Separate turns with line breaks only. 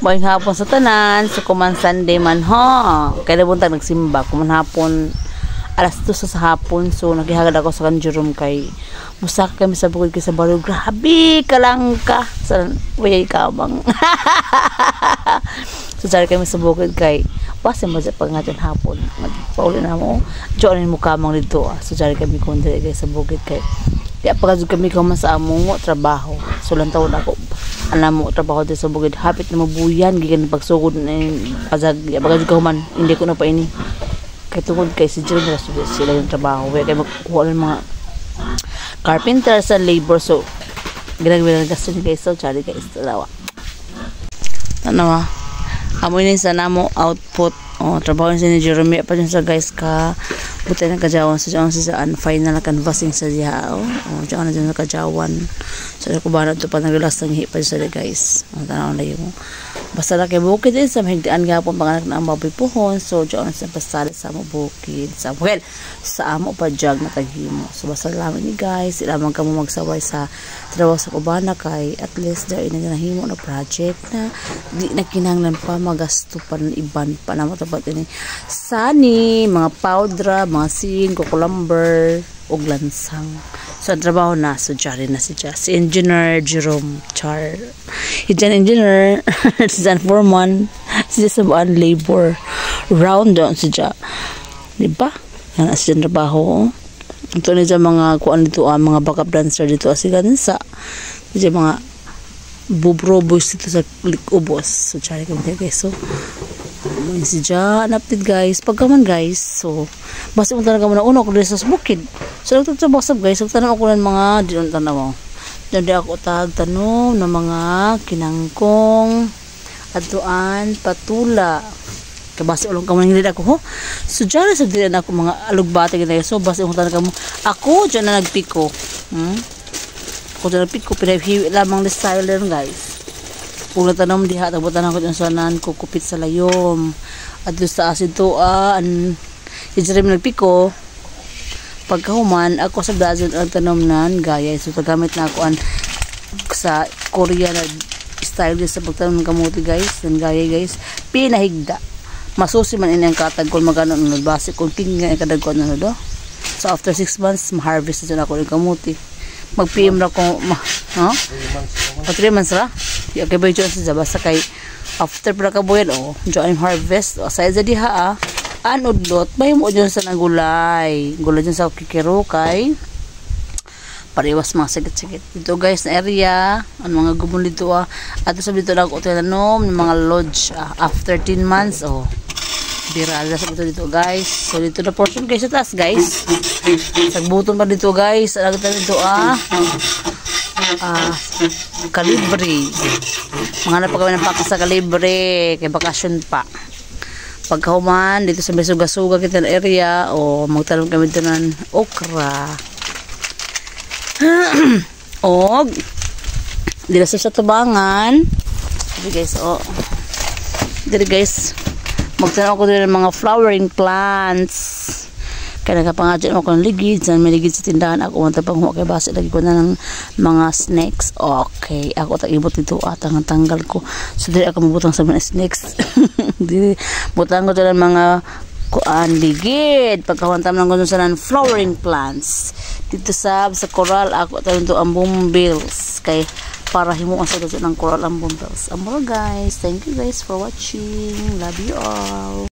Buhay hapon sa tanan, so kuman Sunday man ho. Kaya buntag nagsimba, kuman hapon alas 2 sa hapon, so naghihagad ako sa kanjurum kay musak kami sa bukid kay sa baro. Grabe kalangka sa wayay kabang. So sari kami sa bukid kay base mo sa pangaton hapon. Pauli na mo, join mo kamang dito. So sari kami kundre kay sa bukid kay kaya pagkajud kami kuman sa among trabaho. So lang taon ako alam mo trabaho dito sa bukid, hapit na mabuyan gikan pagsugod na pazag pagkajud ka human hindi ko na pa ini kay tungod kay si Jeremy sila yung trabaho kaya magkuha ng mga carpenter sa labor. So ginagawa ng gasto ni guys. So sorry guys, talawa tanawa amoy na sa namo output trabaho ni Jeremy pa dyan sa guys ka buti na kajawan sa saan final na canvassing sa diha diyan na dyan sa kajawan. So ko ba na ito pa naglalas ng hipa sa guys tanaw na yung basta na kay bukid din sa mahigdaan gapon panganak na ang baboy puhon. So diyan sa pasal sa mo bukid sa well sa amo pa jag na taghimo. So basta lang ni guys sila man kamo magsaway sa trabaho sa kubana kay at least there ina nahimo na project na di na kinahanglan pa magasto pa ng iban pa na matapat ini sani mga powder mga sin kukulamber ug lansang. So trabaho na so jari na si engineer Jerome Char engineer si Jan foreman si sabaan labor round down si ja diba yan as dyan trabaho ito na dyan mga kuan dito mga backup dancer dito as gansa dyan mga bubro boys dito sa likubos. So jari kami guys. So si ja update guys pagkaman guys. So basta mo talaga muna uno ko sa bukid. So nagtatrabaho guys tanong ako ng mga dinon tanaw di ako tanom ng mga kinangkong atuan patula kabase ulong ka man hindi ako ho. So dyan sa diyan ako mga alugbate guys. So basta mo talaga mo ako dyan na nagpiko ako dyan nagpiko pinahiwi lamang the style guys. Kung natanom diha tabutan ako dyan sanan ko kupit sa layom at doon sa asin to Jeremy nagpiko pagkahuman ako sa dazon ang tanom nan gaya. So tagamit na ako sa Korea na style sa pagtanom ng kamuti guys ng gaya guys pinahigda masusi man ini ang katag kung magano ng base kung tingin nga kadag ko ano do. So after 6 months ma-harvest na ako ng kamuti mag PM ra ko 3 months ra okay ba yun sa basta kay after para kabuyan join harvest sa diha anudlot may mo dyan sa nagulay gulay dyan sa kikiro kay pariwas mga sigit-sigit dito guys na area ang mga gumon dito at sa dito lang ako tinanom ng mga lodge after 10 months birala sa dito guys. So dito na portion guys sa taas guys sagbuton pa dito guys alagtan dito kalibre mga napagawin ng paka sa kalibre kay bakasyon pa pagkahuman dito sa Besuga-suga kita na area magtanong kami dito ng okra og dito sa tubangan dito guys dito guys magtanong ako dito ng mga flowering plants kaya nakapangadyan ako ng ligid may ligid sa tindahan ako pang kay base lagi ko na ng mga snacks. Okay ako tag-ibot dito ang tanggal ko so dili ako mabutang sa mga snacks dili butang ko dyan mga ligid pagkawantam lang ko sa flowering plants dito sa coral ako tayo ang bumbills kay para himuan sa dito ng coral ang bumbills. Amor guys, thank you guys for watching, love you all.